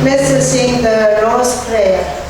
Let's sing the Lord's Prayer.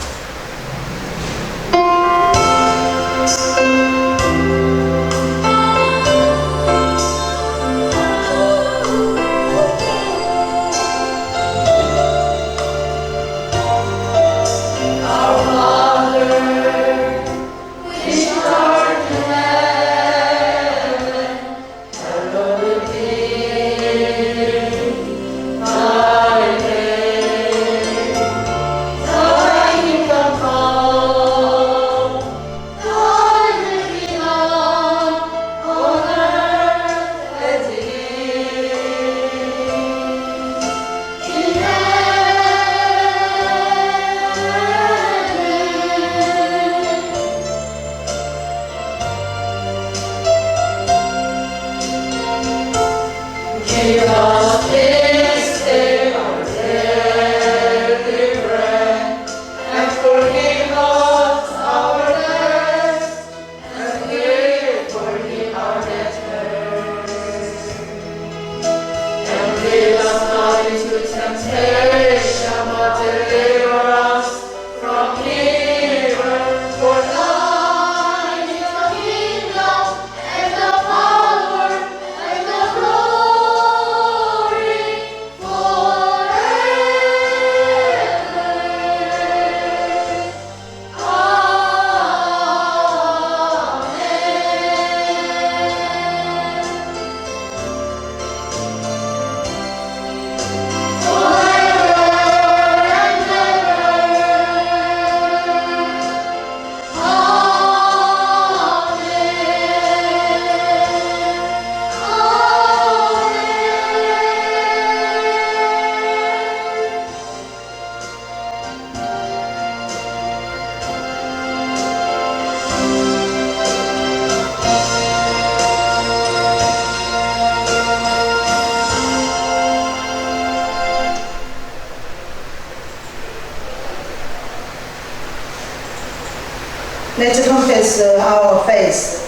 Let's confess our faith.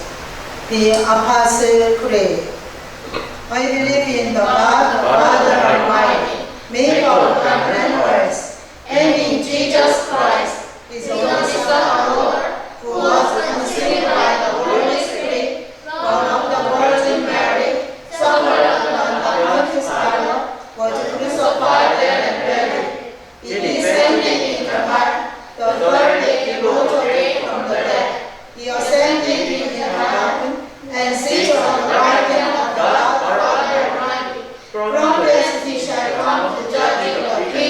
The Apostle Creed. I believe in the God, Father Almighty, maker of heaven and earth, and in Jesus Christ, His only Son, our Lord, who was conceived by the Holy Spirit, born of the Virgin Mary, suffered under Pontius Pilate, was crucified, dead, and buried. He descended into hell. The third day He rose again from the dead. He ascended into heaven and sits on the right hand of God, Father Almighty. From thence He shall come to judge the king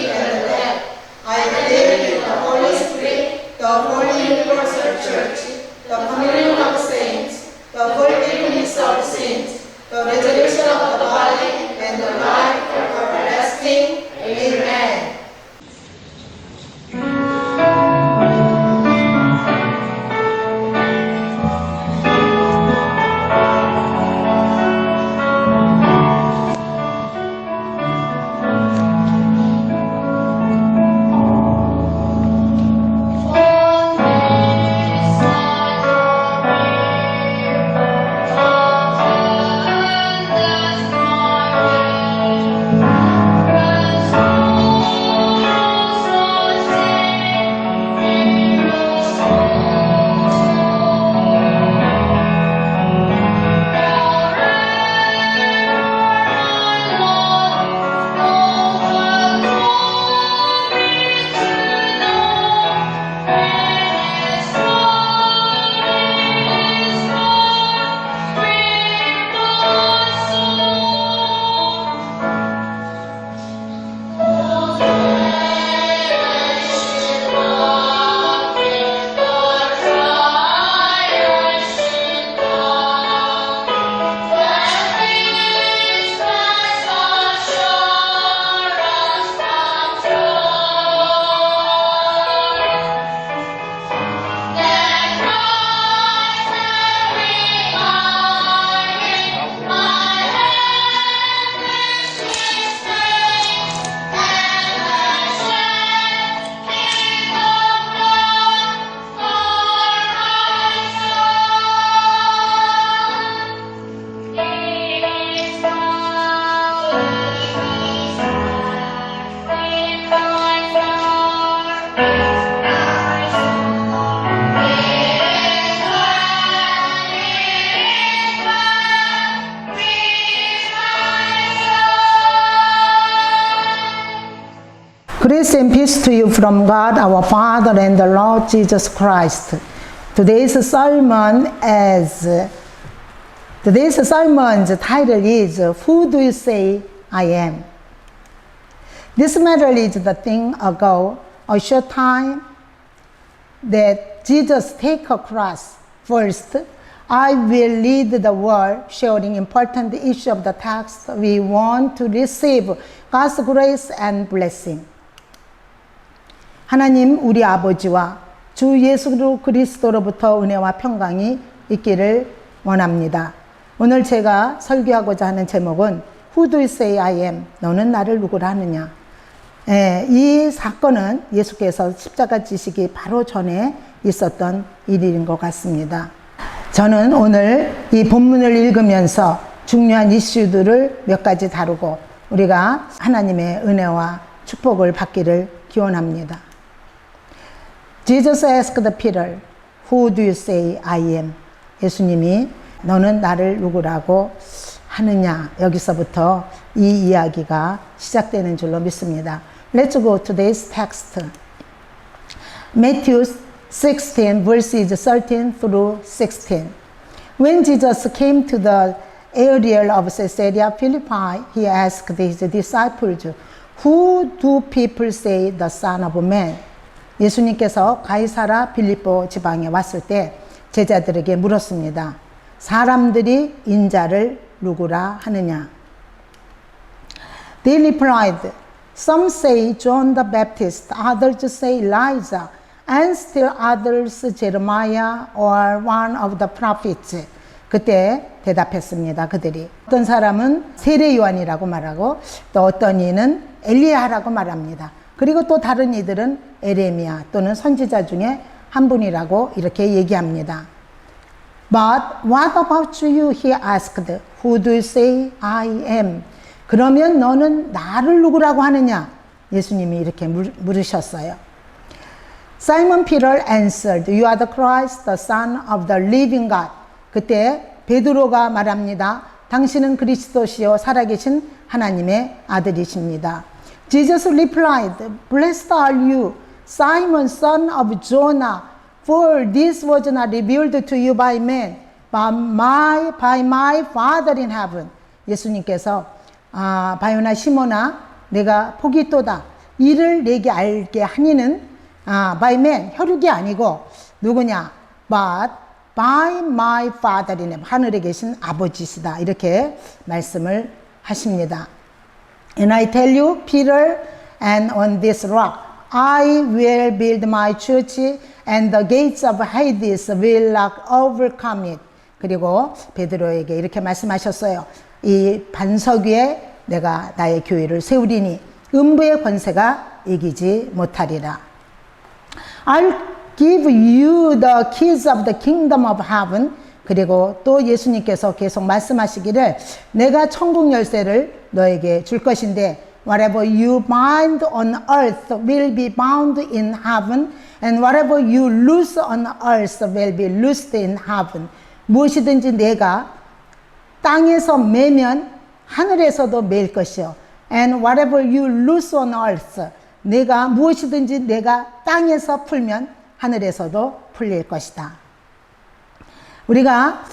Grace and peace to you from God our Father and the Lord Jesus Christ. Today's sermon's title is Who Do You Say I Am? This matter is the thing ago, a short time that Jesus take a cross. First, I will lead the word, sharing important issue of the text. We want to receive God's grace and blessing. 하나님 우리 아버지와 주 예수 그리스도로부터 은혜와 평강이 있기를 원합니다. 오늘 제가 설교하고자 하는 제목은 Who do you say I am? 너는 나를 누구라 하느냐? 이 사건은 예수께서 십자가 지시기 바로 전에 있었던 일인 것 같습니다. 저는 오늘 이 본문을 읽으면서 중요한 이슈들을 몇 가지 다루고 우리가 하나님의 은혜와 축복을 받기를 기원합니다. Jesus asked Peter, Who do you say I am? 예수님이 너는 나를 누구라고 하느냐? 여기서부터 이 이야기가 시작되는 줄로 믿습니다. Let's go to today's text. Matthew 16 verses 13 through 16. When Jesus came to the area of Caesarea Philippi, he asked his disciples, Who do people say the Son of Man? 예수님께서 가이사라 빌립보 지방에 왔을 때 제자들에게 물었습니다. 사람들이 인자를 누구라 하느냐? They replied, Some say John the Baptist, others say Elijah, and still others Jeremiah or one of the prophets. 그때 대답했습니다. 그들이. 어떤 사람은 세례 요한이라고 말하고 또 어떤 이는 엘리야라고 말합니다. 그리고 또 다른 이들은 에레미야 또는 선지자 중에 한 분이라고 이렇게 얘기합니다. But what about you? He asked. Who do you say I am? 그러면 너는 나를 누구라고 하느냐? 예수님이 이렇게 물으셨어요. Simon Peter answered, You are the Christ, the Son of the living God. 그때 베드로가 말합니다. 당신은 그리스도시요 살아계신 하나님의 아들이십니다. Jesus replied, Blessed are you, Simon, son of Jonah, for this was not revealed to you by man, but by my Father in heaven. 예수님께서 바요나 시몬아 내가 복이 또다. 이를 내게 알게 하니는 by man, 혈육이 아니고 누구냐? But by my Father in heaven. 하늘에 계신 아버지시다. 이렇게 말씀을 하십니다. And I tell you, Peter, and on this rock, I will build my church, and the gates of Hades will not overcome it. 그리고 베드로에게 이렇게 말씀하셨어요. 이 반석 위에 내가 나의 교회를 세우리니 음부의 권세가 이기지 못하리라. I'll give you the keys of the kingdom of heaven. 그리고 또 예수님께서 계속 말씀하시기를 내가 천국 열쇠를 너에게 줄 것인데 whatever you bind on earth will be bound in heaven and whatever you loose on earth will be loosed in heaven. 무엇이든지 내가 땅에서 매면 하늘에서도 매일 것이요. And whatever you loose on earth 내가 무엇이든지 내가 땅에서 풀면 하늘에서도 풀릴 것이다. 우리가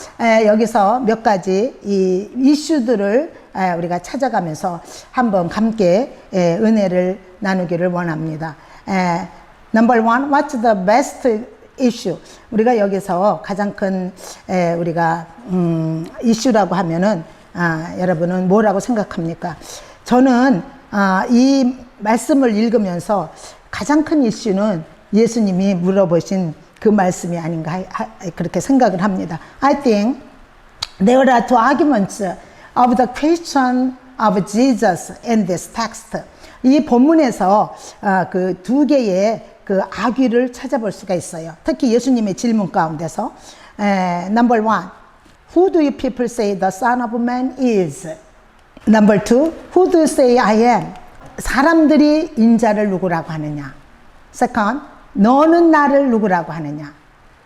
여기서 몇 가지 이 이슈들을 우리가 찾아가면서 한번 함께 은혜를 나누기를 원합니다. Number one, what's the best issue? 우리가 여기서 가장 큰 우리가 이슈라고 하면은 여러분은 뭐라고 생각합니까? 저는 이 말씀을 읽으면서 가장 큰 이슈는 예수님이 물어보신 그 말씀이 아닌가 그렇게 생각을 합니다. I think there are two arguments of the question of Jesus in this text. 이 본문에서 그 두 개의 그 악의를 찾아볼 수가 있어요. 특히 예수님의 질문 가운데서 Number one, who do you people say the Son of Man is? Number two, who do you say I am? 사람들이 인자를 누구라고 하느냐? Second, 너는 나를 누구라고 하느냐?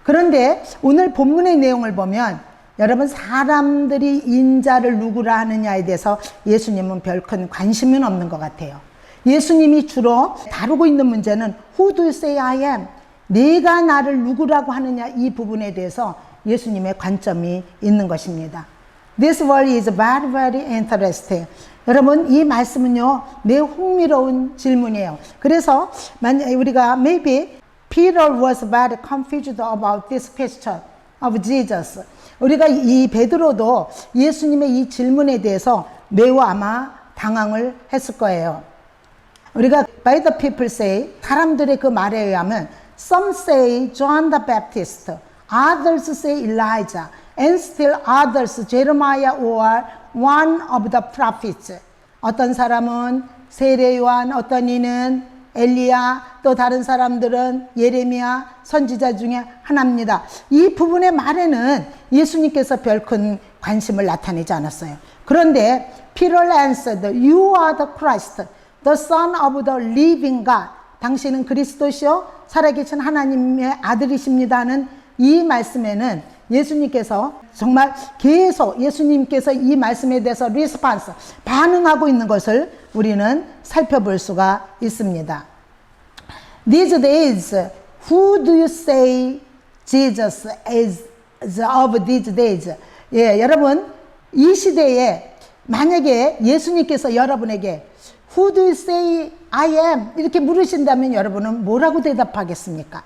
그런데 오늘 본문의 내용을 보면 여러분 사람들이 인자를 누구라 하느냐에 대해서 예수님은 별 큰 관심은 없는 것 같아요. 예수님이 주로 다루고 있는 문제는 Who do you say I am? 내가 나를 누구라고 하느냐, 이 부분에 대해서 예수님의 관점이 있는 것입니다. This word is very, very interesting. 여러분, 이 말씀은요, 매우 흥미로운 질문이에요. 그래서 우리가 maybe Peter was very confused about this question of Jesus. 우리가 이 베드로도 예수님의 이 질문에 대해서 매우 아마 당황을 했을 거예요. 우리가 by the people say, 사람들의 그 말에 의하면 some say John the Baptist, others say Elijah, and still others Jeremiah or one of the prophets. 어떤 사람은 세례 요한, 어떤 이는 엘리야, 또 다른 사람들은 예레미야, 선지자 중에 하나입니다. 이 부분의 말에는 예수님께서 별 큰 관심을 나타내지 않았어요. 그런데 Peter answered, You are the Christ, the Son of the living God. 당신은 그리스도시요 살아계신 하나님의 아들이십니다는 이 말씀에는 예수님께서 정말 계속 예수님께서 이 말씀에 대해서 리스폰스, 반응하고 있는 것을 우리는 살펴볼 수가 있습니다. These days, who do you say Jesus is of these days? 예, 여러분, 이 시대에 만약에 예수님께서 여러분에게 Who do you say I am? 이렇게 물으신다면 여러분은 뭐라고 대답하겠습니까?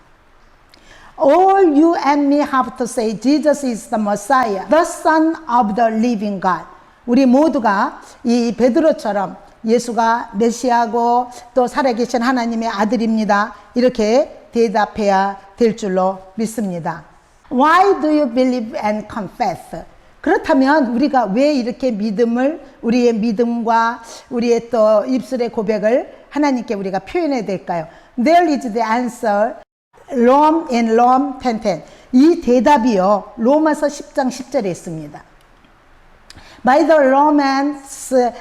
All you and me have to say Jesus is the Messiah, the Son of the living God. 우리 모두가 이 베드로처럼 예수가 메시아고 또 살아계신 하나님의 아들입니다, 이렇게 대답해야 될 줄로 믿습니다. Why do you believe and confess? 그렇다면 우리가 왜 이렇게 믿음을, 우리의 믿음과 우리의 또 입술의 고백을 하나님께 우리가 표현해야 될까요? There is the answer. Rome in Rome 10:10. 이 대답이요, 로마서 10장 10절에 있습니다. By the Romans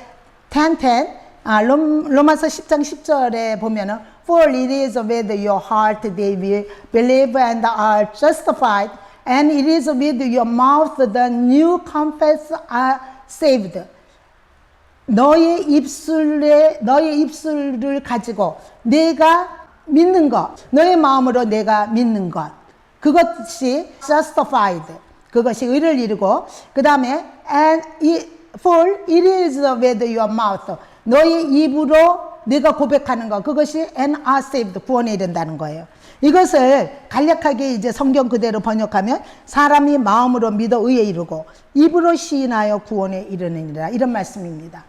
10:10, 로마서 10장 10절에 보면은 For it is with your heart they will believe and are justified, and it is with your mouth the new confess are saved. 너의 입술을 가지고 내가 믿는 것, 너의 마음으로 내가 믿는 것, 그것이 justified, 그것이 의를 이루고, 그 다음에 for it is with your mouth, 너의 입으로 내가 고백하는 것, 그것이 and are saved, 구원에 이른다는 거예요. 이것을 간략하게 이제 성경 그대로 번역하면 사람이 마음으로 믿어 의에 이르고 입으로 시인하여 구원에 이르느니라, 이런 말씀입니다.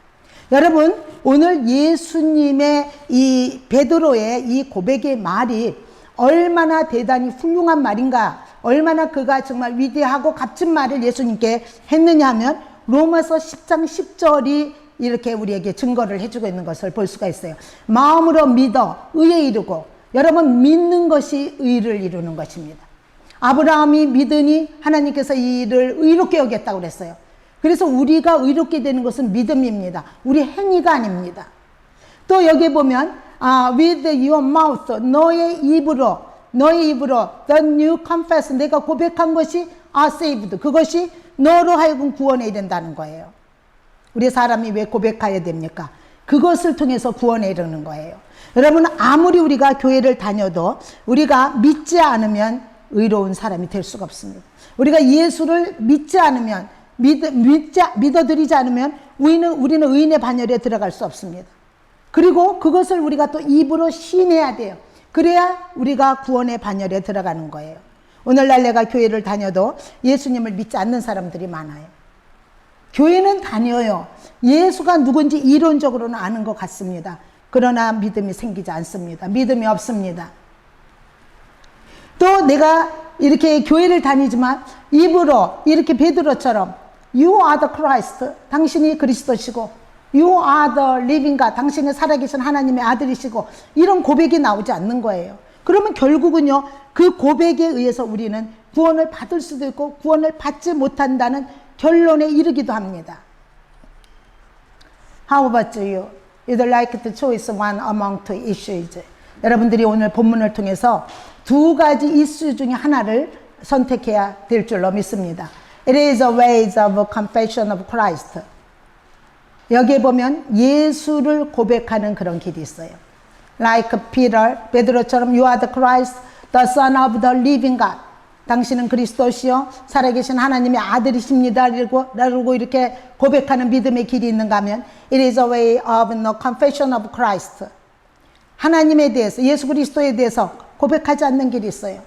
여러분, 오늘 예수님의 이 베드로의 이 고백의 말이 얼마나 대단히 훌륭한 말인가, 얼마나 그가 정말 위대하고 값진 말을 예수님께 했느냐 하면 로마서 10장 10절이 이렇게 우리에게 증거를 해주고 있는 것을 볼 수가 있어요. 마음으로 믿어 의에 이르고, 여러분, 믿는 것이 의를 이루는 것입니다. 아브라함이 믿으니 하나님께서 이 일을 의롭게 여겼다고 그랬어요. 그래서 우리가 의롭게 되는 것은 믿음입니다. 우리 행위가 아닙니다. 또 여기 보면 with your mouth, 너의 입으로 the new confess, 내가 고백한 것이 are saved, 그것이 너로 하여금 구원에 이른다는 거예요. 우리 사람이 왜 고백해야 됩니까? 그것을 통해서 구원에 이르는 거예요. 여러분, 아무리 우리가 교회를 다녀도 우리가 믿지 않으면 의로운 사람이 될 수가 없습니다. 우리가 예수를 믿지 않으면, 믿어드리지 않으면 우리는 의인의 반열에 들어갈 수 없습니다. 그리고 그것을 우리가 또 입으로 시인해야 돼요. 그래야 우리가 구원의 반열에 들어가는 거예요. 오늘날 내가 교회를 다녀도 예수님을 믿지 않는 사람들이 많아요. 교회는 다녀요. 예수가 누군지 이론적으로는 아는 것 같습니다. 그러나 믿음이 생기지 않습니다. 믿음이 없습니다. 또 내가 이렇게 교회를 다니지만 입으로 이렇게 베드로처럼 You are the Christ, 당신이 그리스도시고 You are the living God, 당신이 살아계신 하나님의 아들이시고, 이런 고백이 나오지 않는 거예요. 그러면 결국은요, 그 고백에 의해서 우리는 구원을 받을 수도 있고 구원을 받지 못한다는 결론에 이르기도 합니다. How about you? You'd like to choose one among two issues. 여러분들이 오늘 본문을 통해서 두 가지 이슈 중에 하나를 선택해야 될 줄로 믿습니다. It is a way of confession of Christ. 여기에 보면 예수를 고백하는 그런 길이 있어요. Like Peter, 베드로처럼 You are the Christ, the Son of the living God. 당신은 그리스도시요 살아계신 하나님의 아들이십니다. 라고 이렇게 고백하는 믿음의 길이 있는가 하면 It is a way of the confession of Christ. 하나님에 대해서, 예수 그리스도에 대해서 고백하지 않는 길이 있어요.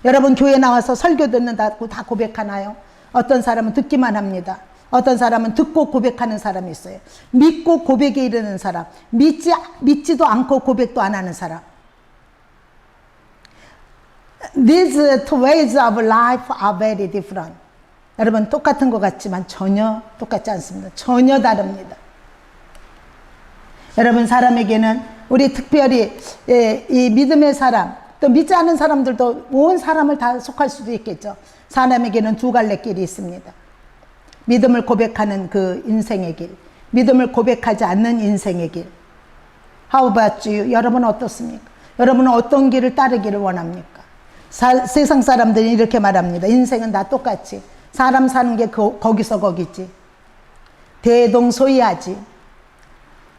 여러분 교회 나와서 설교 듣는다고 다 고백하나요? 어떤 사람은 듣기만 합니다. 어떤 사람은 듣고 고백하는 사람이 있어요. 믿고 고백에 이르는 사람, 믿지도 않고 고백도 안 하는 사람. These two ways of life are very different. 여러분 똑같은 것 같지만 전혀 똑같지 않습니다. 전혀 다릅니다. 여러분 사람에게는 우리 특별히 이 믿음의 사람, 또 믿지 않은 사람들도 온 사람을 다 속할 수도 있겠죠. 사람에게는 두 갈래 길이 있습니다. 믿음을 고백하는 그 인생의 길, 믿음을 고백하지 않는 인생의 길. How about you? 여러분은 어떻습니까? 여러분은 어떤 길을 따르기를 원합니까? 세상 사람들이 이렇게 말합니다. 인생은 다 똑같지. 사람 사는 게 거기서 거기지. 대동소이하지.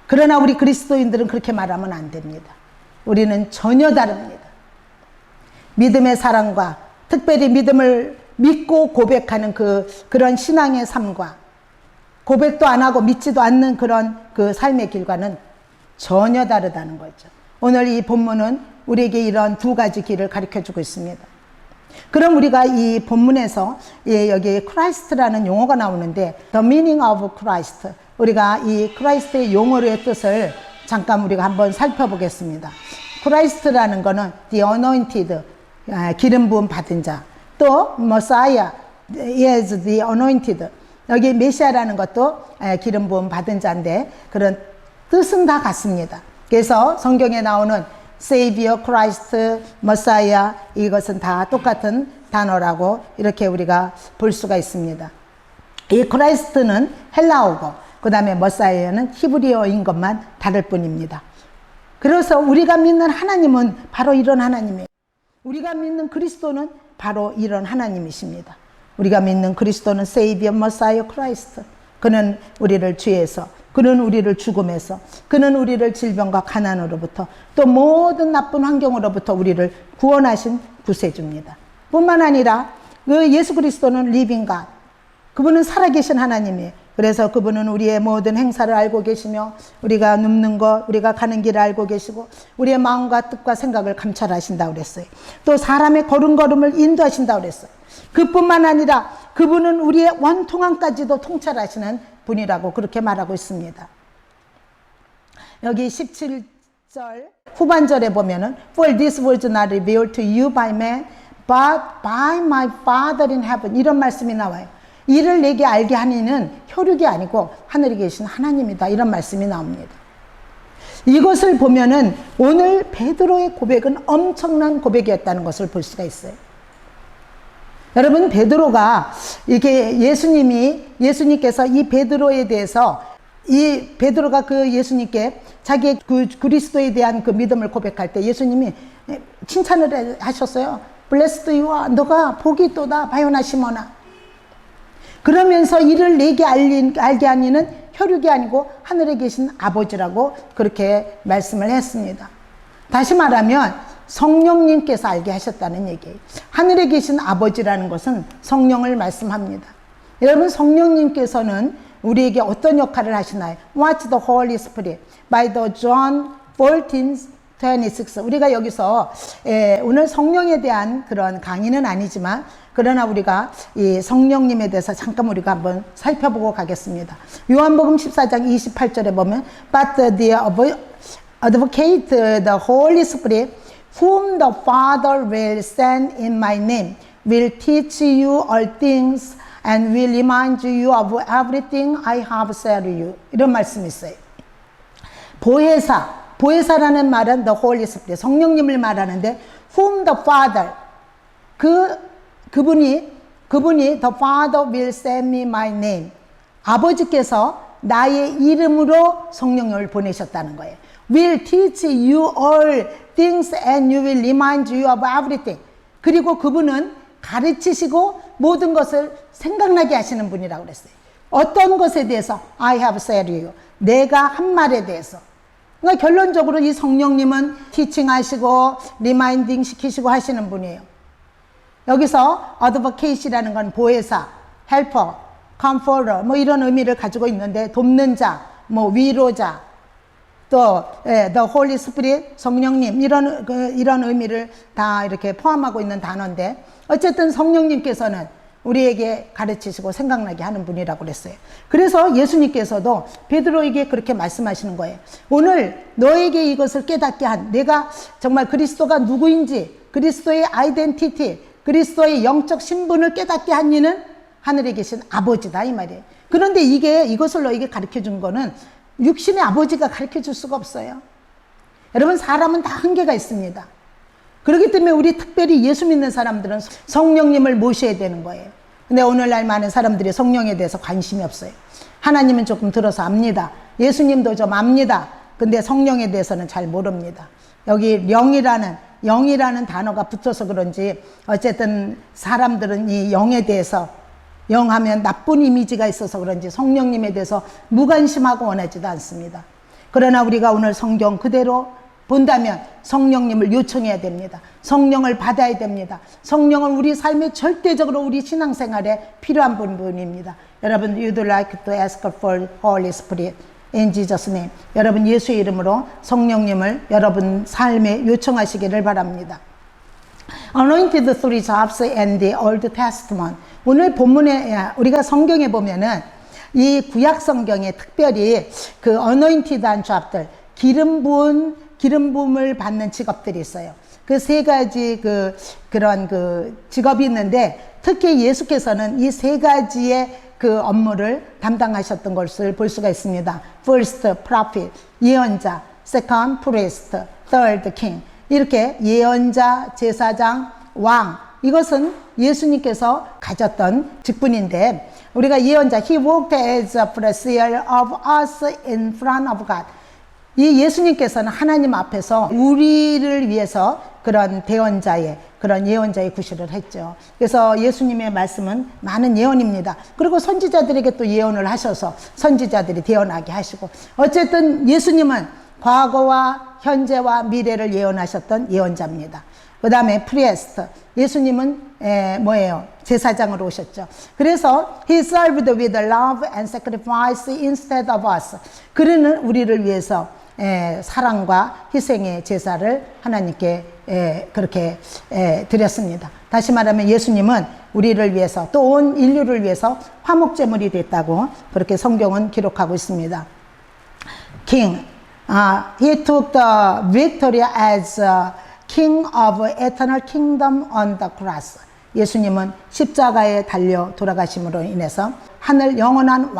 그러나 우리 그리스도인들은 그렇게 말하면 안 됩니다. 우리는 전혀 다릅니다. 믿음의 사랑과 특별히 믿음을 믿고 고백하는 그런 신앙의 삶과 고백도 안 하고 믿지도 않는 그런 그 삶의 길과는 전혀 다르다는 거죠. 오늘 이 본문은 우리에게 이런 두 가지 길을 가르쳐 주고 있습니다. 그럼 우리가 이 본문에서 여기 Christ라는 용어가 나오는데 The meaning of Christ, 우리가 이 크라이스트의 용어의 뜻을 잠깐 우리가 한번 살펴보겠습니다. Christ라는 거는 The anointed, 기름 부음 받은 자, 또 Messiah is the anointed, 여기 메시아라는 것도 기름 부음 받은 자인데 그런 뜻은 다 같습니다. 그래서 성경에 나오는 Savior, Christ, Messiah, 이것은 다 똑같은 단어라고 이렇게 우리가 볼 수가 있습니다. 이 크라이스트는 헬라어고 그 다음에 머사이아는 히브리어인 것만 다를 뿐입니다. 그래서 우리가 믿는 하나님은 바로 이런 하나님이에요. 우리가 믿는 그리스도는 바로 이런 하나님이십니다. 우리가 믿는 그리스도는 Savior, Messiah, Christ. 그는 우리를 죄에서, 그는 우리를 죽음에서, 그는 우리를 질병과 가난으로부터 또 모든 나쁜 환경으로부터 우리를 구원하신 구세주입니다. 뿐만 아니라 그 예수 그리스도는 Living God. 그분은 살아계신 하나님이에요. 그래서 그분은 우리의 모든 행사를 알고 계시며 우리가 눕는 것, 우리가 가는 길을 알고 계시고 우리의 마음과 뜻과 생각을 감찰하신다고 그랬어요. 또 사람의 걸음걸음을 인도하신다고 그랬어요. 그뿐만 아니라 그분은 우리의 원통함까지도 통찰하시는 분이라고 그렇게 말하고 있습니다. 여기 17절 후반절에 보면은 For this was not revealed to you by man, but by my Father in heaven. 이런 말씀이 나와요. 이를 내게 알게 하니는 혈육이 아니고 하늘에 계신 하나님이다. 이런 말씀이 나옵니다. 이것을 보면은 오늘 베드로의 고백은 엄청난 고백이었다는 것을 볼 수가 있어요. 여러분 베드로가 이게 예수님께서 이 베드로에 대해서 이 베드로가 그 예수님께 자기의 그 그리스도에 대한 그 믿음을 고백할 때 예수님이 칭찬을 하셨어요. Blessed you are. 너가 복이 있도다 바요나 시몬아. 그러면서 이를 내게 알게 하니는 혈육이 아니고 하늘에 계신 아버지라고 그렇게 말씀을 했습니다. 다시 말하면 성령님께서 알게 하셨다는 얘기예요. 하늘에 계신 아버지라는 것은 성령을 말씀합니다. 여러분 성령님께서는 우리에게 어떤 역할을 하시나요? What's the Holy Spirit? By the John 14:26. 우리가 여기서 오늘 성령에 대한 그런 강의는 아니지만 그러나 우리가 이 성령님에 대해서 잠깐 우리가 한번 살펴보고 가겠습니다. 요한복음 14장 28절에 보면 But the advocate, the Holy Spirit, whom the Father will send in my name, will teach you all things and will remind you of everything I have said to you. 이런 말씀이 있어요. 보혜사라는 말은 the Holy Spirit, 성령님을 말하는데 whom the Father, 그분이 the Father will send me my name. 아버지께서 나의 이름으로 성령님을 보내셨다는 거예요. Will teach you all things and you will remind you of everything. 그리고 그분은 가르치시고 모든 것을 생각나게 하시는 분이라고 그랬어요. 어떤 것에 대해서? I have said you. 내가 한 말에 대해서. 그러니까 결론적으로 이 성령님은 티칭하시고 리마인딩 시키시고 하시는 분이에요. 여기서 advocate이라는 건 보혜사, helper, comforter 뭐 이런 의미를 가지고 있는데 돕는 자, 뭐 위로자, 또 the Holy Spirit 성령님 이런 의미를 다 이렇게 포함하고 있는 단어인데 어쨌든 성령님께서는 우리에게 가르치시고 생각나게 하는 분이라고 그랬어요. 그래서 예수님께서도 베드로에게 그렇게 말씀하시는 거예요. 오늘 너에게 이것을 깨닫게 한 내가 정말 그리스도가 누구인지 그리스도의 아이덴티티 그리스도의 영적 신분을 깨닫게 한 이는 하늘에 계신 아버지다 이 말이에요. 그런데 이것을 너에게 가르쳐 준 거는 육신의 아버지가 가르쳐 줄 수가 없어요. 여러분 사람은 다 한계가 있습니다. 그렇기 때문에 우리 특별히 예수 믿는 사람들은 성령님을 모셔야 되는 거예요. 근데 오늘날 많은 사람들이 성령에 대해서 관심이 없어요. 하나님은 조금 들어서 압니다. 예수님도 좀 압니다. 근데 성령에 대해서는 잘 모릅니다. 여기 영이라는 단어가 붙어서 그런지 어쨌든 사람들은 이 영에 대해서 영하면 나쁜 이미지가 있어서 그런지 성령님에 대해서 무관심하고 원하지도 않습니다. 그러나 우리가 오늘 성경 그대로 본다면 성령님을 요청해야 됩니다. 성령을 받아야 됩니다. 성령은 우리 삶에 절대적으로 우리 신앙생활에 필요한 분입니다. 여러분, you'd like to ask for Holy Spirit in Jesus' name. 여러분 예수의 이름으로 성령님을 여러분 삶에 요청하시기를 바랍니다. Anointed through Jobs and the Old Testament. 오늘 본문에 우리가 성경에 보면은 이 구약 성경에 특별히 그 anointed한 잡들 기름 부음을 받는 직업들이 있어요. 그 세 가지 그런 직업이 있는데 특히 예수께서는 이 세 가지의 그 업무를 담당하셨던 것을 볼 수가 있습니다. First, prophet, 예언자. Second, priest. Third, king. 이렇게 예언자, 제사장, 왕. 이것은 예수님께서 가졌던 직분인데 우리가 예언자, He walked as a preacher of us in front of God. 이 예수님께서는 하나님 앞에서 우리를 위해서 그런 그런 예언자의 구실을 했죠. 그래서 예수님의 말씀은 많은 예언입니다. 그리고 선지자들에게 또 예언을 하셔서 선지자들이 태어나게 하시고 어쨌든 예수님은 과거와 현재와 미래를 예언하셨던 예언자입니다. 그 다음에 프리에스트 예수님은 뭐예요? 제사장으로 오셨죠. 그래서 He served with love and sacrifice instead of us. 그는 우리를 위해서 사랑과 희생의 제사를 하나님께 그렇게 드렸습니다. 다시 말하면 예수님은 우리를 위해서 또 온 인류를 위해서 화목제물이 됐다고 그렇게 성경은 기록하고 있습니다. King, he took the victory as King of eternal kingdom on the cross. 예수님은 십자가에 달려 돌아가심으로 인해서 하늘 영원한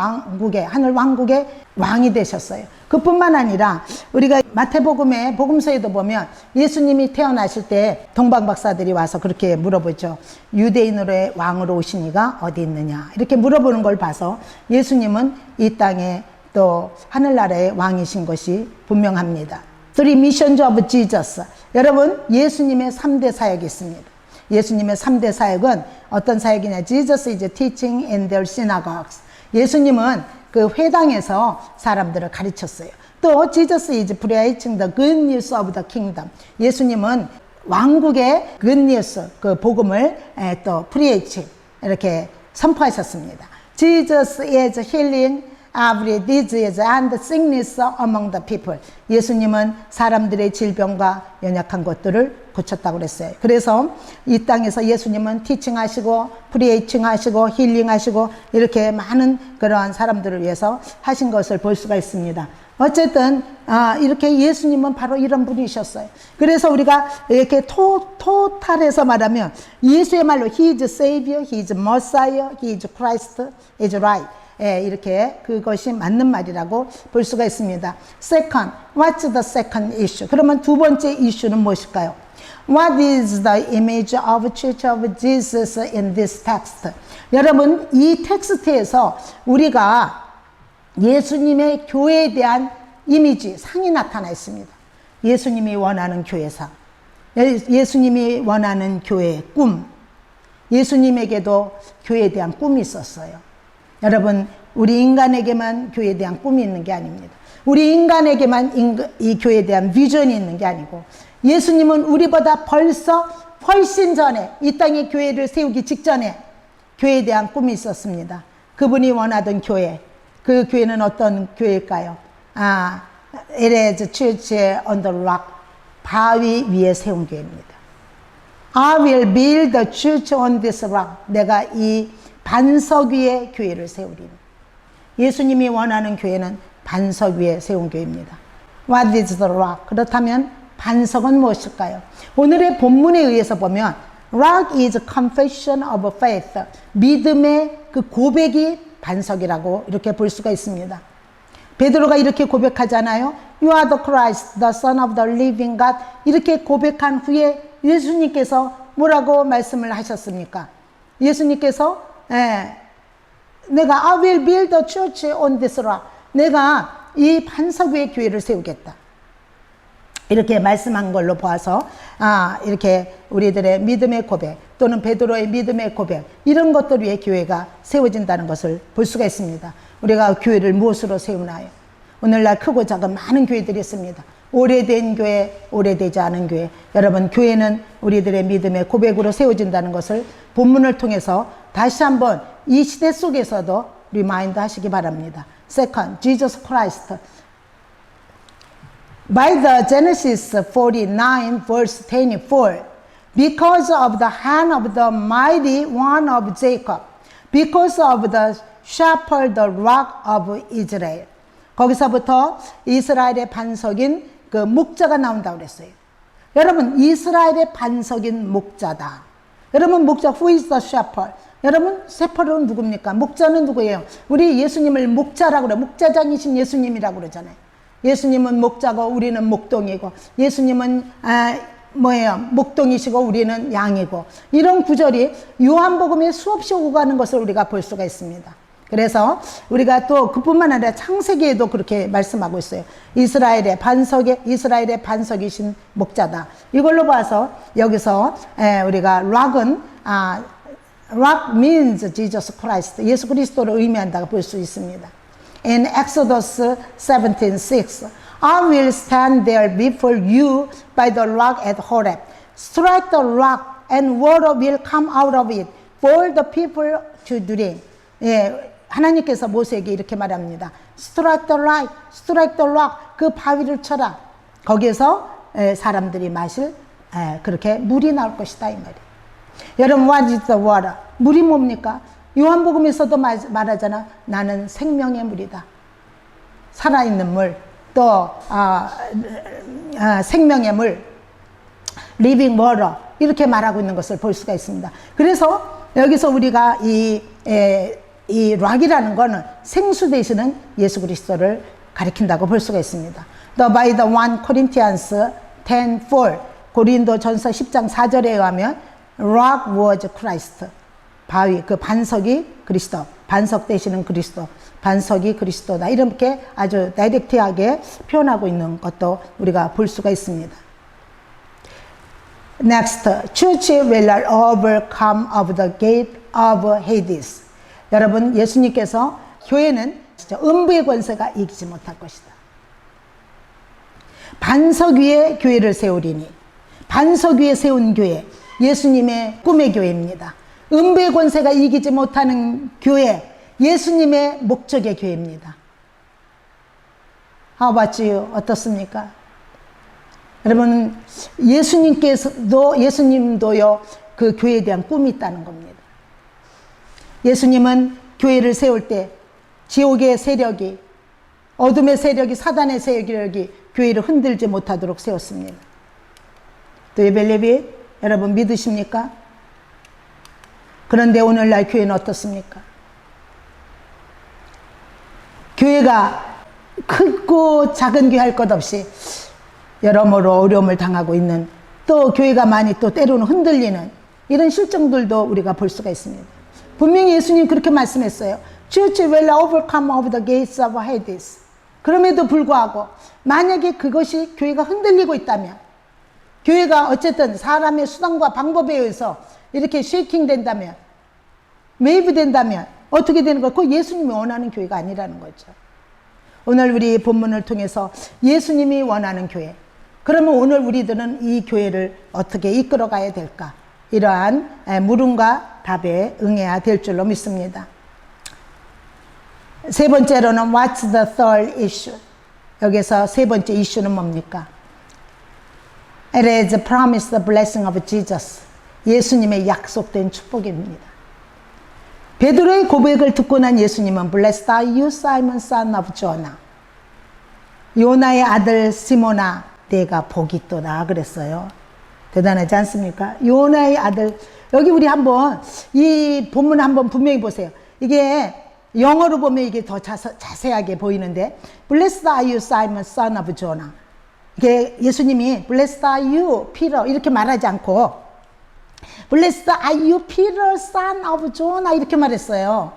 하늘 왕국의 왕이 되셨어요. 그뿐만 아니라 우리가 마태복음의 복음서에도 보면 예수님이 태어나실 때 동방박사들이 와서 그렇게 물어보죠. 유대인으로의 왕으로 오신 이가 어디 있느냐 이렇게 물어보는 걸 봐서 예수님은 이 땅에 또 하늘나라의 왕이신 것이 분명합니다. Three missions of Jesus. 여러분 예수님의 3대 사역이 있습니다. 예수님의 3대 사역은 어떤 사역이냐? Jesus is teaching in their synagogues. 예수님은 그 회당에서 사람들을 가르쳤어요. 또 Jesus is preaching the good news of the kingdom. 예수님은 왕국의 good news, 그 복음을 또 preach 이렇게 선포하셨습니다. Jesus is healing every disease and sickness among the people. 예수님은 사람들의 질병과 연약한 것들을 고쳤다고 그랬어요. 그래서 이 땅에서 예수님은 티칭하시고 프리에이칭하시고 힐링하시고 이렇게 많은 그러한 사람들을 위해서 하신 것을 볼 수가 있습니다. 어쨌든 이렇게 예수님은 바로 이런 분이셨어요. 그래서 우리가 이렇게 토탈해서 말하면 예수의 말로 He is Savior, He is Messiah, He is Christ, He is right. 이렇게 그것이 맞는 말이라고 볼 수가 있습니다. Second, what's the second issue? 그러면 두 번째 이슈는 무엇일까요? What is the image of Church of Jesus in this text? 여러분, 이 텍스트에서 우리가 예수님의 교회에 대한 이미지, 상이 나타나 있습니다. 예수님이 원하는 교회상, 예수님이 원하는 교회의 꿈, 예수님에게도 교회에 대한 꿈이 있었어요. 여러분, 우리 인간에게만 교회에 대한 꿈이 있는 게 아닙니다. 우리 인간에게만 이 교회에 대한 비전이 있는 게 아니고 예수님은 우리보다 벌써 훨씬 전에 이 땅에 교회를 세우기 직전에 교회에 대한 꿈이 있었습니다. 그분이 원하던 교회, 그 교회는 어떤 교회일까요? It is church on the rock, 바위 위에 세운 교회입니다. I will build the church on this rock. 내가 이 반석 위에 교회를 세우리니. 예수님이 원하는 교회는 반석 위에 세운 교회입니다. What is the rock? 그렇다면 반석은 무엇일까요? 오늘의 본문에 의해서 보면 Rock is confession of faith. 믿음의 그 고백이 반석이라고 이렇게 볼 수가 있습니다. 베드로가 이렇게 고백하잖아요. You are the Christ, the Son of the living God. 이렇게 고백한 후에 예수님께서 뭐라고 말씀을 하셨습니까? 예수님께서 내가 I will build a church on this rock. 내가 이 반석 위에 교회를 세우겠다. 이렇게 말씀한 걸로 보아서 이렇게 우리들의 믿음의 고백 또는 베드로의 믿음의 고백 이런 것들 위에 교회가 세워진다는 것을 볼 수가 있습니다. 우리가 교회를 무엇으로 세우나요? 오늘날 크고 작은 많은 교회들이 있습니다. 오래된 교회, 오래되지 않은 교회. 여러분, 교회는 우리들의 믿음의 고백으로 세워진다는 것을 본문을 통해서 다시 한번 이 시대 속에서도 리마인드 하시기 바랍니다. Second, Jesus Christ. By the Genesis 49 verse 24, because of the hand of the mighty one of Jacob, because of the shepherd, the rock of Israel. 거기서부터 이스라엘의 반석인 그 목자가 나온다고 그랬어요. 여러분, 이스라엘의 반석인 목자다. 여러분, 목자, who is the shepherd? 여러분, shepherd는 누굽니까? 목자는 누구예요? 우리 예수님을 목자라고 그래요. 목자장이신 예수님이라고 그러잖아요. 예수님은 목자고 우리는 목동이고, 예수님은 목동이시고 우리는 양이고, 이런 구절이 요한복음에 수없이 오고 가는 것을 우리가 볼 수가 있습니다. 그래서 우리가 또 그뿐만 아니라 창세기에도 그렇게 말씀하고 있어요. 이스라엘의 반석이신 목자다. 이걸로 봐서 여기서 우리가 rock은 rock means Jesus Christ. 예수 그리스도를 의미한다고 볼 수 있습니다. In Exodus 17:6, I will stand there before you by the rock at Horeb. Strike the rock and water will come out of it for the people to drink. 하나님께서 모세에게 이렇게 말합니다. Strike the rock, strike the rock. 그 바위를 쳐라. 거기에서 사람들이 마실 그렇게 물이 나올 것이다 이 말이에요. 여러분, what is the water? 물이 뭡니까? 요한복음에서도 말하잖아. 나는 생명의 물이다. 살아있는 물, 또 생명의 물, living water 이렇게 말하고 있는 것을 볼 수가 있습니다. 그래서 여기서 우리가 이 락이라는 거는 생수 되시는 예수 그리스도를 가리킨다고 볼 수가 있습니다. By the 1 Corinthians 10:4 고린도 전서 10장 4절에 의하면 rock was Christ. 바위, 그 반석이 그리스도, 반석 되시는 그리스도, 반석이 그리스도다. 이렇게 아주 다이렉트하게 표현하고 있는 것도 우리가 볼 수가 있습니다. Next, church will overcome of the gate of Hades. 여러분, 예수님께서 교회는 진짜 음부의 권세가 이기지 못할 것이다. 반석 위에 교회를 세우리니, 반석 위에 세운 교회, 예수님의 꿈의 교회입니다. 음부의 권세가 이기지 못하는 교회, 예수님의 목적의 교회입니다. How about you? 어떻습니까? 여러분, 예수님도요, 그 교회에 대한 꿈이 있다는 겁니다. 예수님은 교회를 세울 때 지옥의 세력이, 어둠의 세력이, 사단의 세력이 교회를 흔들지 못하도록 세웠습니다. Do you believe it? 여러분, 믿으십니까? 그런데 오늘날 교회는 어떻습니까? 교회가 크고 작은 교회 할 것 없이 여러모로 어려움을 당하고 있는, 또 교회가 많이 또 때로는 흔들리는 이런 실정들도 우리가 볼 수가 있습니다. 분명히 예수님 그렇게 말씀했어요. Church will overcome of the gates of Hades. 그럼에도 불구하고 만약에 그것이 교회가 흔들리고 있다면, 교회가 어쨌든 사람의 수단과 방법에 의해서 이렇게 쉐이킹 된다면, 웨이브 된다면, 어떻게 되는 거예요? 그거 예수님이 원하는 교회가 아니라는 거죠. 오늘 우리 본문을 통해서 예수님이 원하는 교회. 그러면 오늘 우리들은 이 교회를 어떻게 이끌어가야 될까? 이러한 물음과 답에 응해야 될 줄로 믿습니다. 세 번째로는 What's the third issue? 여기서 세 번째 이슈는 뭡니까? It is promised the blessing of Jesus. 예수님의 약속된 축복입니다. 베드로의 고백을 듣고 난 예수님은 Blessed are you, Simon, son of Jonah. 요나의 아들 시몬아, 내가 복이 있도다 그랬어요. 대단하지 않습니까? 요나의 아들. 여기 우리 한번 이 본문 한번 분명히 보세요. 이게 영어로 보면 이게 더 자세하게 보이는데 Blessed are you, Simon, son of Jonah. 이게 예수님이 Blessed are you, Peter 이렇게 말하지 않고 Blessed are you, Peter, son of Jonah 이렇게 말했어요.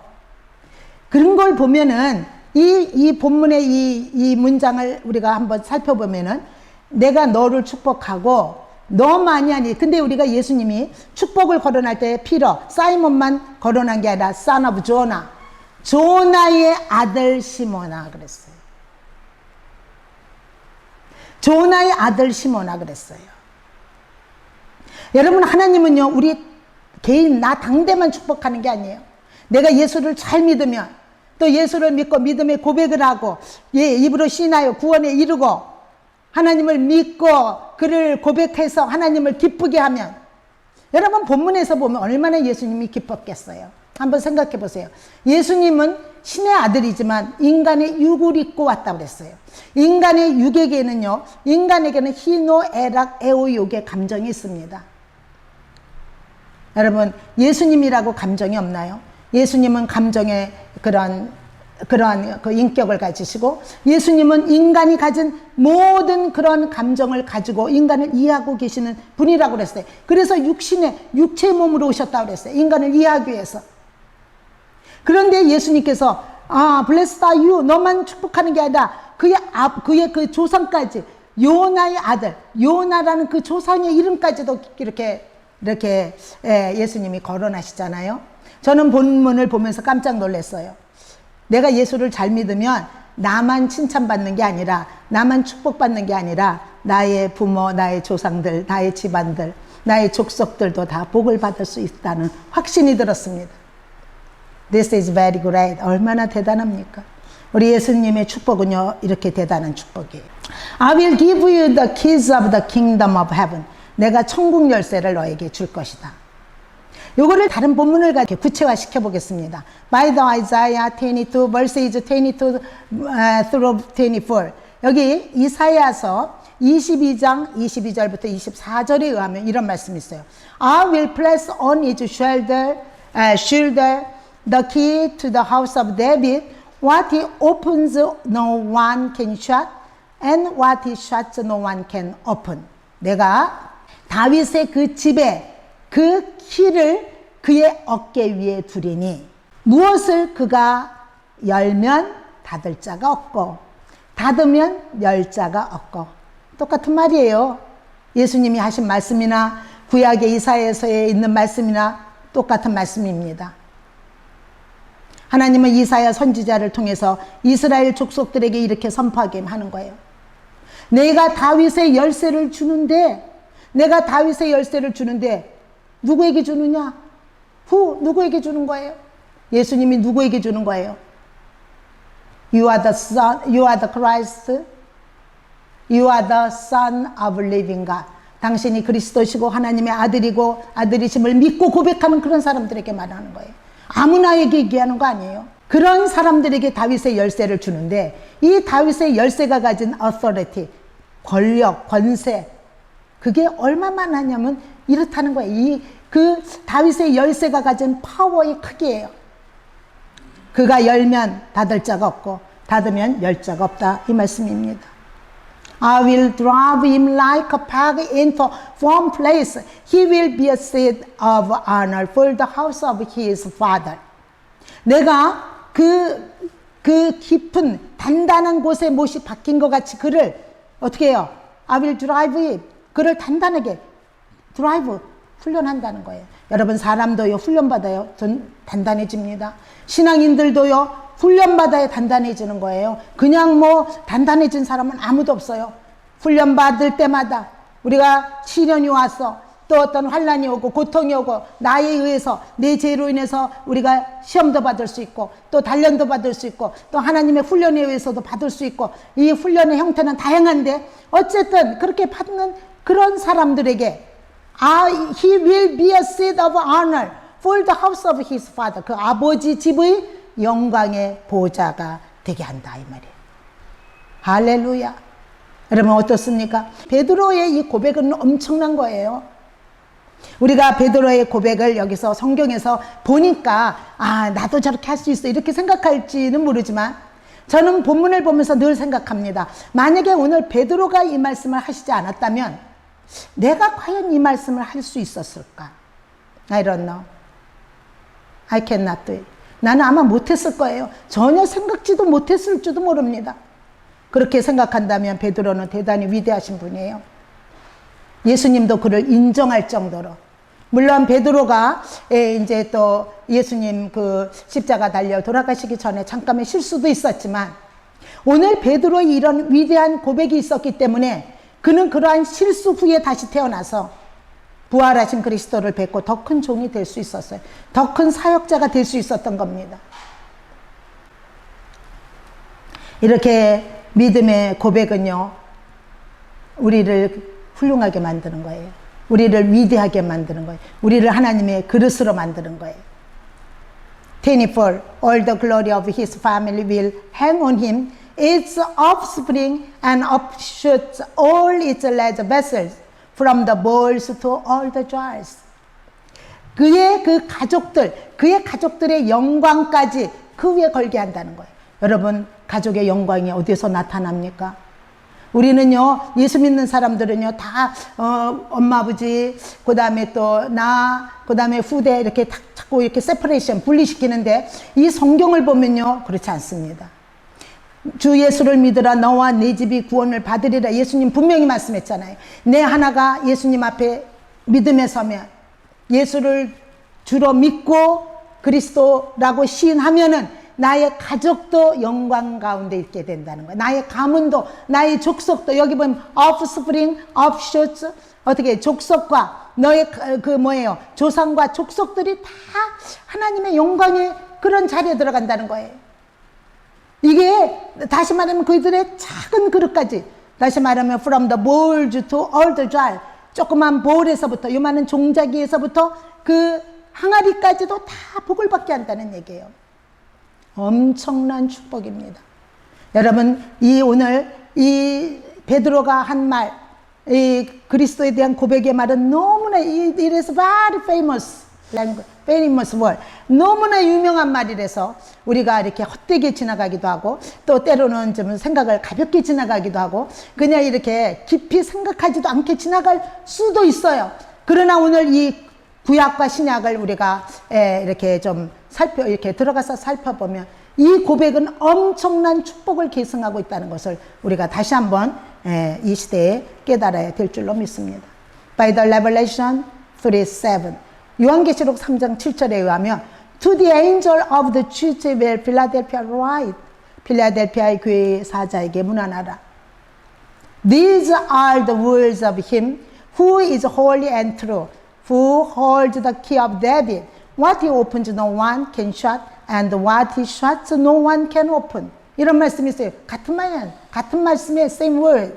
그런 걸 보면은 이 본문의 이 문장을 우리가 한번 살펴보면은 내가 너를 축복하고 너만이 아니. 근데 우리가 예수님이 축복을 거론할 때 피터, 사이몬만 거론한 게 아니라 son of Jonah, 조나의 아들 시몬아 그랬어요. 조나의 아들 시몬아 그랬어요. 여러분, 하나님은요 우리 개인 나 당대만 축복하는 게 아니에요. 내가 예수를 잘 믿으면 또 예수를 믿고 믿음의 고백을 하고 입으로 신하여 구원에 이르고 하나님을 믿고 그를 고백해서 하나님을 기쁘게 하면, 여러분 본문에서 보면 얼마나 예수님이 기뻤겠어요. 한번 생각해 보세요. 예수님은 신의 아들이지만 인간의 육을 입고 왔다고 그랬어요. 인간의 육에게는요, 인간에게는 희노애락 애오욕의 감정이 있습니다. 여러분, 예수님이라고 감정이 없나요? 예수님은 감정의 그러한 그 인격을 가지시고, 예수님은 인간이 가진 모든 그런 감정을 가지고 인간을 이해하고 계시는 분이라고 그랬어요. 그래서 육체의 몸으로 오셨다고 그랬어요. 인간을 이해하기 위해서. 그런데 예수님께서 blessed are you, 너만 축복하는 게 아니라 그의 그 조상까지, 요나의 아들, 요나라는 그 조상의 이름까지도 이렇게 예수님이 거론하시잖아요. 저는 본문을 보면서 깜짝 놀랐어요. 내가 예수를 잘 믿으면 나만 칭찬받는 게 아니라, 나만 축복받는 게 아니라 나의 부모, 나의 조상들, 나의 집안들, 나의 족속들도 다 복을 받을 수 있다는 확신이 들었습니다. This is very great. 얼마나 대단합니까? 우리 예수님의 축복은요 이렇게 대단한 축복이에요. I will give you the keys of the kingdom of heaven. 내가 천국 열쇠를 너에게 줄 것이다. 요거를 다른 본문을 가지고 구체화 시켜 보겠습니다. By the Isaiah 22 verses 22 through 24. 여기 이사야서 22장 22절부터 24절에 의하면 이런 말씀이 있어요. I will place on his shoulder the key to the house of David. What he opens no one can shut, and what he shuts no one can open. 내가 다윗의 그 집에 그 키를 그의 어깨 위에 두리니 무엇을 그가 열면 닫을 자가 없고 닫으면 열 자가 없고. 똑같은 말이에요. 예수님이 하신 말씀이나 구약의 이사야서에 있는 말씀이나 똑같은 말씀입니다. 하나님은 이사야 선지자를 통해서 이스라엘 족속들에게 이렇게 선포하게 하는 거예요. 내가 다윗의 열쇠를 주는데 누구에게 주느냐? 누구에게 주는 거예요? 예수님이 누구에게 주는 거예요? You are the Son, you are the Christ, you are the Son of living God. 당신이 그리스도시고 하나님의 아들이고 아들이심을 믿고 고백하는 그런 사람들에게 말하는 거예요. 아무나에게 얘기하는 거 아니에요. 그런 사람들에게 다윗의 열쇠를 주는데, 이 다윗의 열쇠가 가진 authority, 권력, 권세, 그게 얼마만 하냐면 이렇다는 거예요. 그 다윗의 열쇠가 가진 파워의 크기예요. 그가 열면 닫을 자가 없고 닫으면 열 자가 없다, 이 말씀입니다. I will drive him like a peg into firm place. He will be a seat of honor for the house of his father. 내가 그 깊은 단단한 곳에 못이 박힌 것 같이 그를 어떻게 해요? I will drive him. 그를 단단하게 drive, 훈련한다는 거예요. 여러분, 사람도요, 훈련받아요. 단단해집니다. 신앙인들도요, 훈련받아야 단단해지는 거예요. 그냥 뭐 단단해진 사람은 아무도 없어요. 훈련받을 때마다 우리가 시련이 와서 또 어떤 환난이 오고 고통이 오고 나에 의해서 내 죄로 인해서 우리가 시험도 받을 수 있고 또 단련도 받을 수 있고 또 하나님의 훈련에 의해서도 받을 수 있고 이 훈련의 형태는 다양한데 어쨌든 그렇게 받는 그런 사람들에게 he will be a seat of honor for the house of his father. 그 아버지 집의 영광의 보좌가 되게 한다 이 말이에요. 할렐루야. 여러분 어떻습니까? 베드로의 이 고백은 엄청난 거예요. 우리가 베드로의 고백을 여기서 성경에서 보니까 나도 저렇게 할 수 있어 이렇게 생각할지는 모르지만 저는 본문을 보면서 늘 생각합니다. 만약에 오늘 베드로가 이 말씀을 하시지 않았다면 내가 과연 이 말씀을 할 수 있었을까? I don't know. I cannot do it. 나는 아마 못했을 거예요. 전혀 생각지도 못했을지도 모릅니다. 그렇게 생각한다면 베드로는 대단히 위대하신 분이에요. 예수님도 그를 인정할 정도로. 물론 베드로가 이제 또 예수님 그 십자가 달려 돌아가시기 전에 잠깐의 실수도 있었지만 오늘 베드로의 이런 위대한 고백이 있었기 때문에 그는 그러한 실수 후에 다시 태어나서 부활하신 그리스도를 뵙고 더 큰 종이 될 수 있었어요. 더 큰 사역자가 될 수 있었던 겁니다. 이렇게 믿음의 고백은요, 우리를 훌륭하게 만드는 거예요. 우리를 위대하게 만드는 거예요. 우리를 하나님의 그릇으로 만드는 거예요. 24. All the glory of his family will hang on him. Its offspring and offshoots, all its large vessels, from the bowls to all the jars. 그의 그 가족들, 그의 가족들의 영광까지 그 위에 걸게 한다는 거예요. 여러분, 가족의 영광이 어디서 나타납니까? 우리는요, 예수 믿는 사람들은요, 다, 엄마, 아버지, 그 다음에 또 나, 그 다음에 후대, 이렇게 자꾸 이렇게 세퍼레이션, 분리시키는데, 이 성경을 보면요, 그렇지 않습니다. 주 예수를 믿으라 너와 네 집이 구원을 받으리라. 예수님 분명히 말씀했잖아요. 내 하나가 예수님 앞에 믿음에 서면 예수를 주로 믿고 그리스도라고 시인하면은 나의 가족도 영광 가운데 있게 된다는 거예요. 나의 가문도, 나의 족속도, 여기 보면 offspring, offshoots, 어떻게 족속과 너의 그 뭐예요? 조상과 족속들이 다 하나님의 영광의 그런 자리에 들어간다는 거예요. 이게 다시 말하면 그들의 작은 그릇까지, 다시 말하면 from the bowl to all the jar, 조그만 볼에서부터 요만한 종자기에서부터 그 항아리까지도 다 복을 받게 한다는 얘기예요. 엄청난 축복입니다. 여러분, 이 오늘 이 베드로가 한 말, 이 그리스도에 대한 고백의 말은 너무나 it is very famous language, famous word. 너무나 유명한 말이라서 우리가 이렇게 헛되게 지나가기도 하고 또 때로는 좀 생각을 가볍게 지나가기도 하고 그냥 이렇게 깊이 생각하지도 않게 지나갈 수도 있어요. 그러나 오늘 이 구약과 신약을 우리가 이렇게 좀 이렇게 들어가서 살펴보면 이 고백은 엄청난 축복을 계승하고 있다는 것을 우리가 다시 한번 이 시대에 깨달아야 될 줄로 믿습니다. By the Revelation 3:7 요한계시록 3장 7절에 의하면 To the angel of the church where Philadelphia write, 필라델피아의 교회의 사자에게 문안하라. These are the words of him who is holy and true, who holds the key of David. What he opens no one can shut, and what he shuts no one can open. 이런 말씀이 있어요. 같은 말씀에 same word.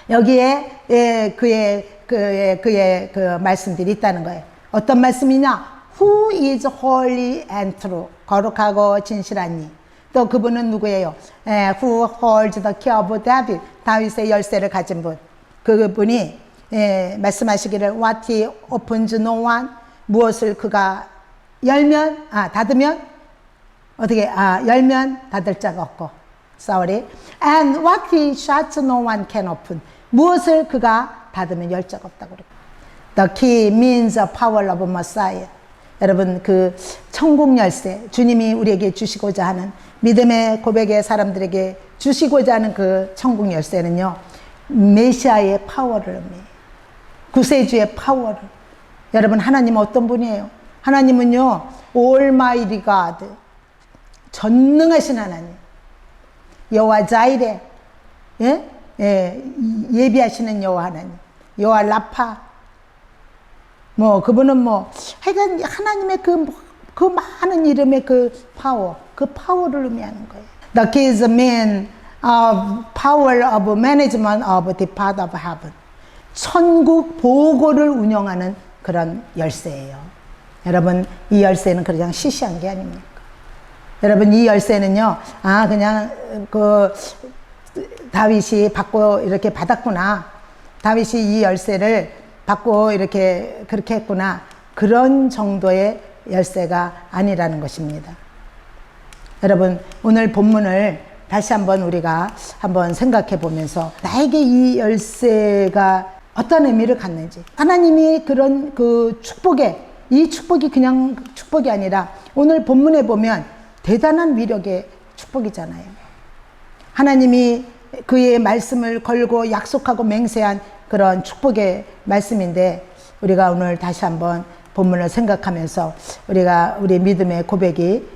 여기에 그의 그 말씀들이 있다는 거예요. 어떤 말씀이냐? Who is holy and true. 거룩하고 진실한 이. 또 그분은 누구예요? Who holds the key of David. 다윗의 열쇠를 가진 분. 그분이 말씀하시기를 What he opens no one. 무엇을 그가 열면 닫으면 어떻게 열면 닫을 자가 없고 sorry. And what he shuts no one can open. 무엇을 그가 닫으면 열 자가 없다고 그래요. The key means the power of Messiah. 여러분, 그 천국 열쇠, 주님이 우리에게 주시고자 하는 믿음의 고백의 사람들에게 주시고자 하는 그 천국 열쇠는요, 메시아의 파워를 의미해요. 구세주의 파워를. 여러분, 하나님은 어떤 분이에요? 하나님은요, Almighty God, 전능하신 하나님. 여호와 자이레, 예비하시는 여호와 하나님. 여호와 라파. 그분은 하여간 하나님의 그 많은 이름의 그 파워를 의미하는 거예요. The key is mean of power of management of the part of heaven. 천국 보고를 운영하는 그런 열쇠예요. 여러분, 이 열쇠는 그냥 시시한 게 아닙니까? 여러분, 이 열쇠는요, 그냥 다윗이 받고 이렇게 받았구나. 다윗이 이 열쇠를 받고 이렇게 그렇게 했구나. 그런 정도의 열쇠가 아니라는 것입니다. 여러분, 오늘 본문을 다시 한번 우리가 한번 생각해 보면서 나에게 이 열쇠가 어떤 의미를 갖는지, 하나님이 그런 이 축복이 그냥 축복이 아니라 오늘 본문에 보면 대단한 위력의 축복이잖아요. 하나님이 그의 말씀을 걸고 약속하고 맹세한 그런 축복의 말씀인데, 우리가 오늘 다시 한번 본문을 생각하면서 우리 믿음의 고백이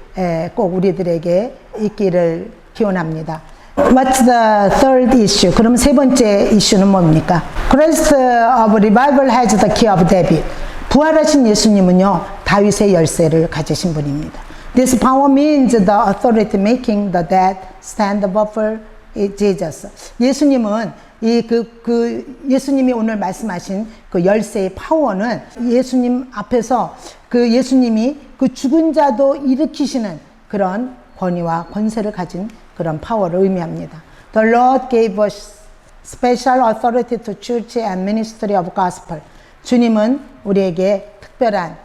꼭 우리들에게 있기를 기원합니다. What's the third issue? 그럼 세 번째 이슈는 뭡니까? Christ of revival has the key of David. 부활하신 예수님은요, 다윗의 열쇠를 가지신 분입니다. This power means the authority making the dead stand before Jesus. 예수님은 예수님이 오늘 말씀하신 그 열쇠의 파워는 예수님 앞에서 예수님이 죽은 자도 일으키시는 그런 권위와 권세를 가진 그런 파워를 의미합니다. The Lord gave us special authority to church and ministry of gospel. 주님은 우리에게 특별한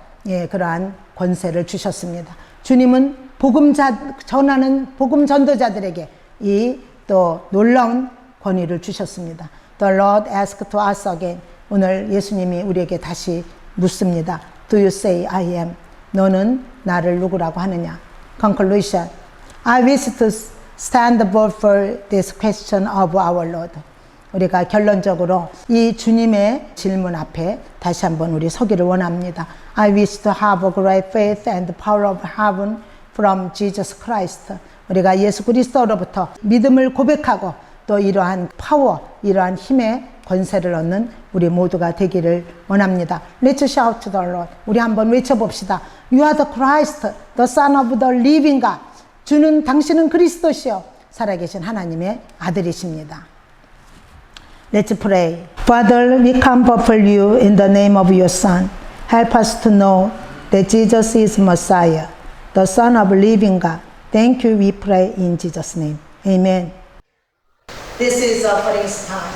그러한 권세를 주셨습니다. 주님은 전하는 복음 전도자들에게 이 또 놀라운 권위를 주셨습니다. The Lord asked to us again. 오늘 예수님이 우리에게 다시 묻습니다. Do you say I am? 너는 나를 누구라고 하느냐? Conclusion. I wish to stand before this question of our Lord. 우리가 결론적으로 이 주님의 질문 앞에 다시 한번 우리 서기를 원합니다. I wish to have a great faith and power of heaven from Jesus Christ. 우리가 예수 그리스도로부터 믿음을 고백하고 또 이러한 파워, 이러한 힘의 권세를 얻는 우리 모두가 되기를 원합니다. Let's shout to the Lord. 우리 한번 외쳐봅시다. You are the Christ, the Son of the living God. 당신은 그리스도시요 살아계신 하나님의 아들이십니다. Let's pray. Father, we come before you in the name of your Son. Help us to know that Jesus is Messiah, the Son of living God. Thank you, we pray in Jesus' name. Amen. This is offerings time.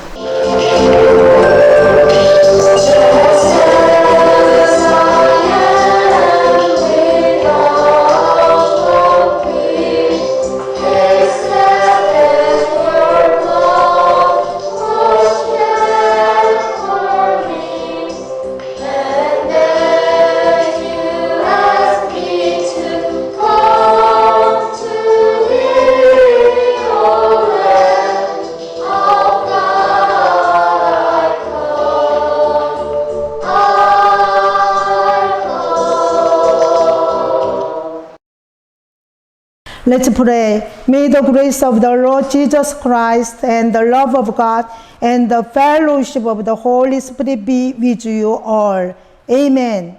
Let's pray. May the grace of the Lord Jesus Christ and the love of God and the fellowship of the Holy Spirit be with you all. Amen.